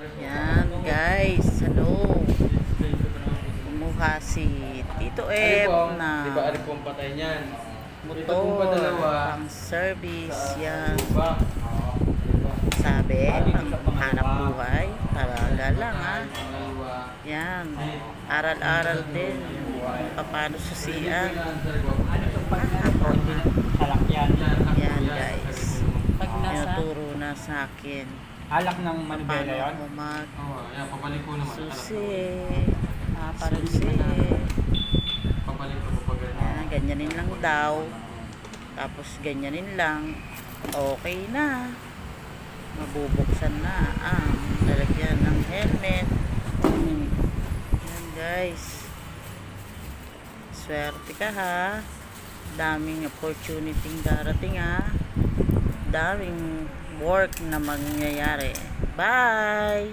Yan guys, hello. Kumuha si Tito F na Di ba ari pong patay niyan? motor pang service. Yan. Sabi, ang hanap buhay talaga lang ha. Yan, aral-aral din paano susian. Yan guys, Pag nasa tinuturo na sa akin alak ng manibela paano yun. ako mag Yan, pabalik ko naman. susi. Parang Susi. Pabalik ko pag Yan, ganyanin lang daw. Tapos ganyanin lang. Okay na. Mabubuksan na ang lalagyan ng helmet. Yan guys. Swerte ka ha. Daming opportunity darating ha. Daming work na mangyayari. Bye!